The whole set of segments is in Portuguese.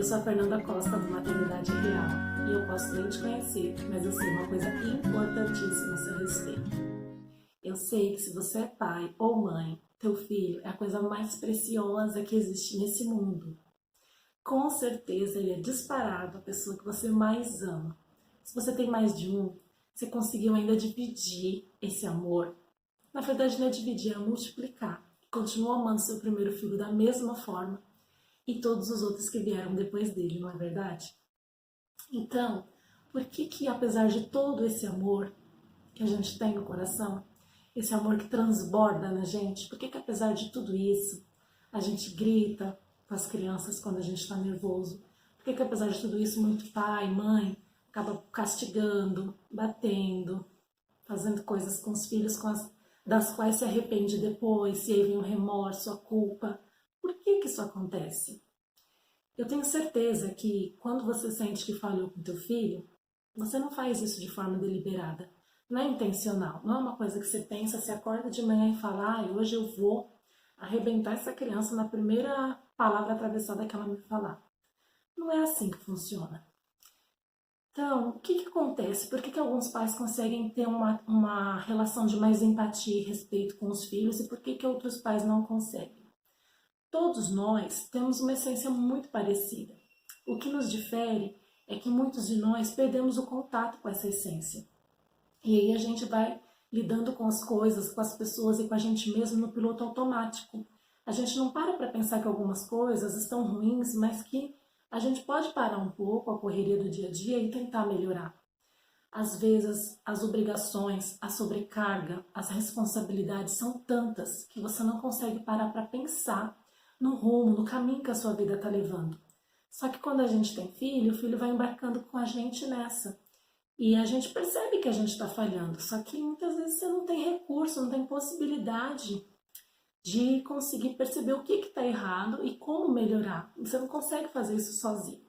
Eu sou a Fernanda Costa do Maternidade Real e eu posso nem te conhecer, mas eu sei uma coisa importantíssima a seu respeito. Eu sei que se você é pai ou mãe, teu filho é a coisa mais preciosa que existe nesse mundo. Com certeza ele é disparado a pessoa que você mais ama. Se você tem mais de um, você conseguiu ainda dividir esse amor. Na verdade não é dividir, é multiplicar. Continua amando seu primeiro filho da mesma forma e todos os outros que vieram depois dele, não é verdade? Então, por que apesar de todo esse amor que a gente tem no coração, esse amor que transborda na gente, por que apesar de tudo isso, a gente grita com as crianças quando a gente está nervoso? Por que apesar de tudo isso, muito pai, mãe, acaba castigando, batendo, fazendo coisas com os filhos das quais se arrepende depois, e aí vem o remorso, a culpa? Por que isso acontece? Eu tenho certeza que quando você sente que falhou com teu filho, você não faz isso de forma deliberada. Não é intencional, não é uma coisa que você pensa, você acorda de manhã e fala, hoje eu vou arrebentar essa criança na primeira palavra atravessada que ela me falar. Não é assim que funciona. Então, o que acontece? Por que alguns pais conseguem ter uma relação de mais empatia e respeito com os filhos e por que outros pais não conseguem? Todos nós temos uma essência muito parecida. O que nos difere é que muitos de nós perdemos o contato com essa essência. E aí a gente vai lidando com as coisas, com as pessoas e com a gente mesmo no piloto automático. A gente não para pensar que algumas coisas estão ruins, mas que a gente pode parar um pouco a correria do dia a dia e tentar melhorar. Às vezes, as obrigações, a sobrecarga, as responsabilidades são tantas que você não consegue parar para pensar no rumo, no caminho que a sua vida está levando. Só que quando a gente tem filho, o filho vai embarcando com a gente nessa. E a gente percebe que a gente está falhando, só que muitas vezes você não tem recurso, não tem possibilidade de conseguir perceber o que está errado e como melhorar. Você não consegue fazer isso sozinho,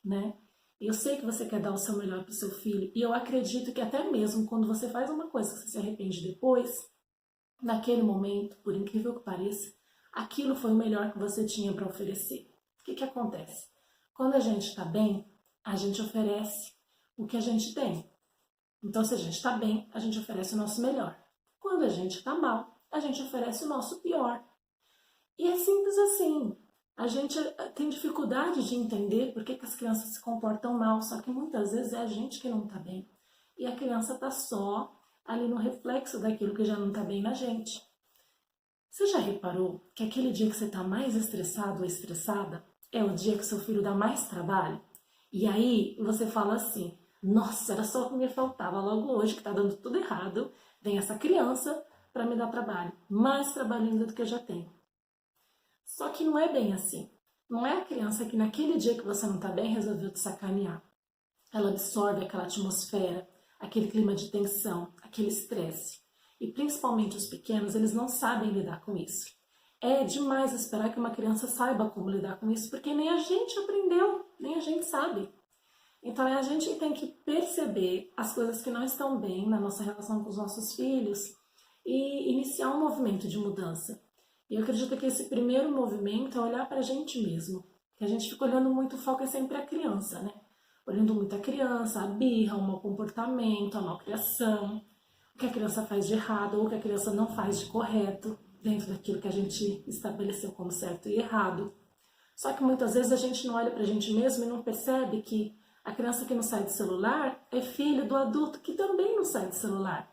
né? Eu sei que você quer dar o seu melhor para o seu filho e eu acredito que até mesmo quando você faz uma coisa que você se arrepende depois, naquele momento, por incrível que pareça, aquilo foi o melhor que você tinha para oferecer. O que acontece? Quando a gente está bem, a gente oferece o que a gente tem. Então, se a gente está bem, a gente oferece o nosso melhor. Quando a gente está mal, a gente oferece o nosso pior. E é simples assim. A gente tem dificuldade de entender por que as crianças se comportam mal, só que muitas vezes é a gente que não está bem. E a criança está só ali no reflexo daquilo que já não está bem na gente. Você já reparou que aquele dia que você está mais estressado ou estressada é o dia que seu filho dá mais trabalho? E aí você fala assim, nossa, era só o que me faltava, logo hoje que está dando tudo errado, vem essa criança para me dar trabalho, mais trabalho ainda do que eu já tenho. Só que não é bem assim. Não é a criança que naquele dia que você não está bem resolveu te sacanear. Ela absorve aquela atmosfera, aquele clima de tensão, aquele estresse. E principalmente os pequenos, eles não sabem lidar com isso. É demais esperar que uma criança saiba como lidar com isso, porque nem a gente aprendeu, nem a gente sabe. Então a gente tem que perceber as coisas que não estão bem na nossa relação com os nossos filhos e iniciar um movimento de mudança. E eu acredito que esse primeiro movimento é olhar para a gente mesmo. Que a gente fica olhando muito, o foco é sempre a criança, né? Olhando muito a criança, a birra, o mau comportamento, a malcriação, o que a criança faz de errado ou o que a criança não faz de correto, dentro daquilo que a gente estabeleceu como certo e errado. Só que muitas vezes a gente não olha para a gente mesmo e não percebe que a criança que não sai do celular é filho do adulto que também não sai do celular.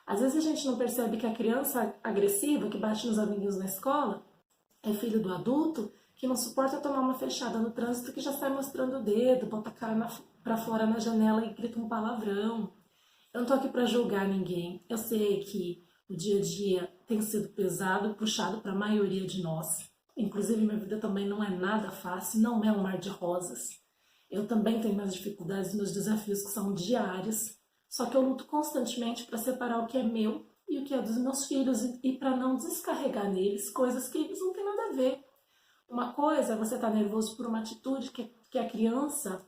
Às vezes a gente não percebe que a criança agressiva que bate nos amiguinhos na escola é filho do adulto que não suporta tomar uma fechada no trânsito, que já sai mostrando o dedo, bota a cara para fora na janela e grita um palavrão. Eu não tô aqui para julgar ninguém. Eu sei que o dia a dia tem sido pesado, puxado para a maioria de nós. Inclusive minha vida também não é nada fácil, não é um mar de rosas. Eu também tenho minhas dificuldades e meus desafios que são diários. Só que eu luto constantemente para separar o que é meu e o que é dos meus filhos e para não descarregar neles coisas que eles não têm nada a ver. Uma coisa é você estar nervoso por uma atitude que a criança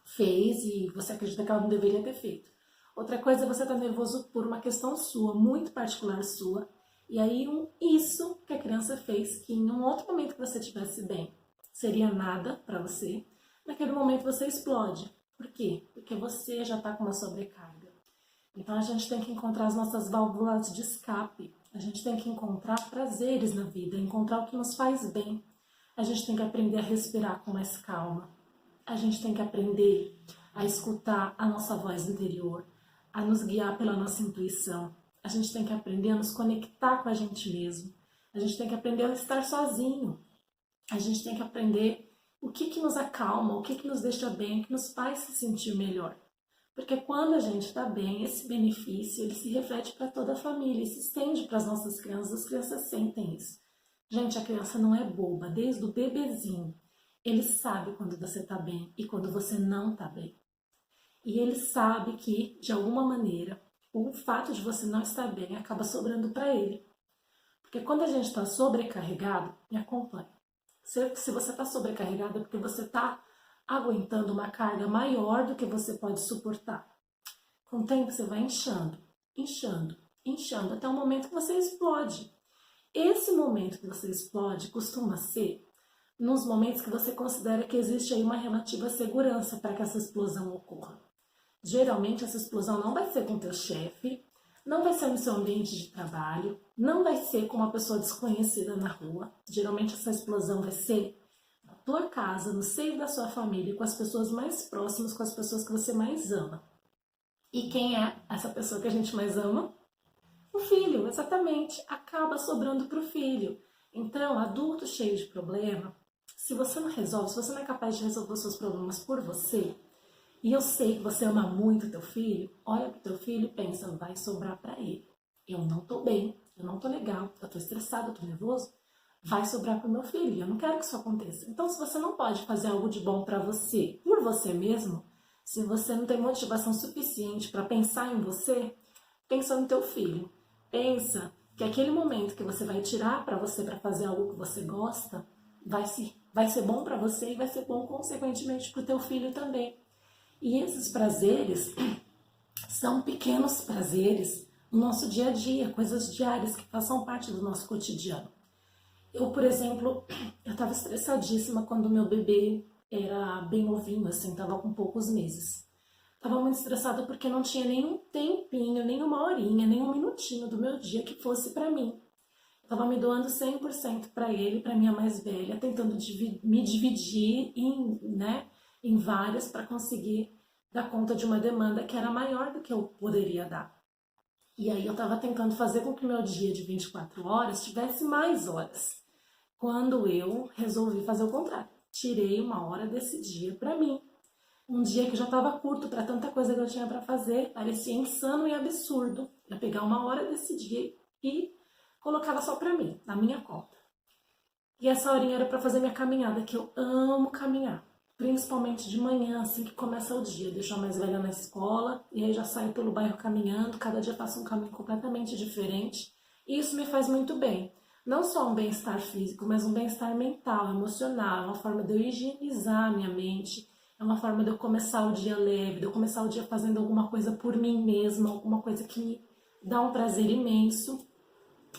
fez e você acredita que ela não deveria ter feito. Outra coisa é você estar nervoso por uma questão sua, muito particular sua, e aí isso que a criança fez, que em um outro momento que você estivesse bem, seria nada para você, naquele momento você explode. Por quê? Porque você já está com uma sobrecarga. Então a gente tem que encontrar as nossas válvulas de escape. A gente tem que encontrar prazeres na vida, encontrar o que nos faz bem. A gente tem que aprender a respirar com mais calma. A gente tem que aprender a escutar a nossa voz interior, a nos guiar pela nossa intuição. A gente tem que aprender a nos conectar com a gente mesmo. A gente tem que aprender a estar sozinho. A gente tem que aprender o que nos acalma, o que nos deixa bem, o que nos faz se sentir melhor. Porque quando a gente está bem, esse benefício ele se reflete para toda a família e se estende para as nossas crianças. As crianças sentem isso. Gente, a criança não é boba, desde o bebezinho. Ele sabe quando você está bem e quando você não está bem. E ele sabe que, de alguma maneira, o fato de você não estar bem acaba sobrando para ele. Porque quando a gente está sobrecarregado, me acompanha. Se você está sobrecarregado é porque você está aguentando uma carga maior do que você pode suportar. Com o tempo você vai inchando, inchando, inchando, até o momento que você explode. Esse momento que você explode costuma ser nos momentos que você considera que existe aí uma relativa segurança para que essa explosão ocorra. Geralmente essa explosão não vai ser com o teu chefe, não vai ser no seu ambiente de trabalho, não vai ser com uma pessoa desconhecida na rua. Geralmente essa explosão vai ser na tua casa, no seio da sua família, com as pessoas mais próximas, com as pessoas que você mais ama. E quem é essa pessoa que a gente mais ama? O filho, exatamente. Acaba sobrando para o filho. Então, adulto cheio de problema, se você não resolve, se você não é capaz de resolver os seus problemas por você, e eu sei que você ama muito teu filho, olha pro teu filho e pensa, vai sobrar para ele. Eu não tô bem, eu não tô legal, eu tô estressado, eu tô nervoso, vai sobrar pro meu filho, eu não quero que isso aconteça. Então, se você não pode fazer algo de bom para você, por você mesmo, se você não tem motivação suficiente para pensar em você, pensa no teu filho. Pensa que aquele momento que você vai tirar para você para fazer algo que você gosta, vai ser bom para você e vai ser bom, consequentemente, para o teu filho também. E esses prazeres são pequenos prazeres no nosso dia a dia, coisas diárias que façam parte do nosso cotidiano. Eu, por exemplo, eu estava estressadíssima quando meu bebê era bem novinho, assim, estava com poucos meses. Estava muito estressada porque não tinha nenhum tempinho, nem uma horinha, nem um minutinho do meu dia que fosse para mim. Estava me doando 100% para ele, para minha mais velha, tentando me dividir em várias para conseguir dar conta de uma demanda que era maior do que eu poderia dar. E aí eu estava tentando fazer com que meu dia de 24 horas tivesse mais horas. Quando eu resolvi fazer o contrário. Tirei uma hora desse dia para mim. Um dia que já estava curto para tanta coisa que eu tinha para fazer, parecia insano e absurdo. Eu pegar uma hora desse dia e colocava só para mim, na minha conta. E essa horinha era para fazer minha caminhada, que eu amo caminhar. Principalmente de manhã, assim que começa o dia. Deixo a mais velha na escola e aí já saio pelo bairro caminhando. Cada dia faço um caminho completamente diferente. E isso me faz muito bem. Não só um bem-estar físico, mas um bem-estar mental, emocional. É uma forma de eu higienizar a minha mente. É uma forma de eu começar o dia leve, de eu começar o dia fazendo alguma coisa por mim mesma, alguma coisa que me dá um prazer imenso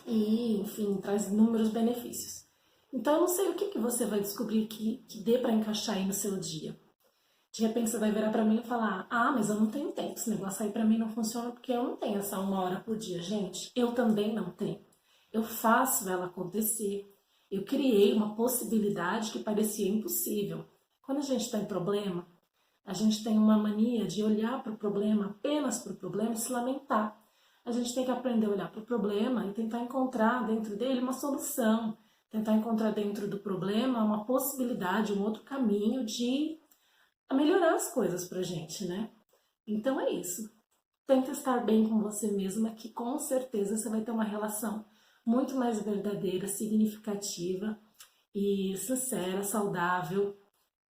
e, enfim, traz inúmeros benefícios. Então, eu não sei o que você vai descobrir que dê para encaixar aí no seu dia. De repente, você vai virar para mim e falar, mas eu não tenho tempo, esse negócio aí para mim não funciona porque eu não tenho essa uma hora por dia. Gente, eu também não tenho. Eu faço ela acontecer. Eu criei uma possibilidade que parecia impossível. Quando a gente está em problema, a gente tem uma mania de olhar para o problema, apenas para o problema e se lamentar. A gente tem que aprender a olhar para o problema e tentar encontrar dentro dele uma solução. Tentar encontrar dentro do problema uma possibilidade, um outro caminho de melhorar as coisas pra gente, né? Então é isso. Tenta estar bem com você mesma, que com certeza você vai ter uma relação muito mais verdadeira, significativa e sincera, saudável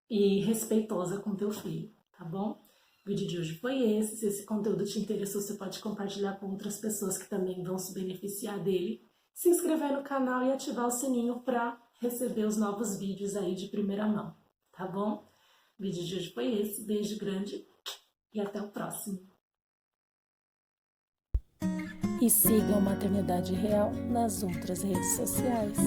e respeitosa com teu filho, tá bom? O vídeo de hoje foi esse. Se esse conteúdo te interessou, você pode compartilhar com outras pessoas que também vão se beneficiar dele. Se inscrever no canal e ativar o sininho para receber os novos vídeos aí de primeira mão, tá bom? O vídeo de hoje foi esse. Beijo grande e até o próximo. E sigam Maternidade Real nas outras redes sociais.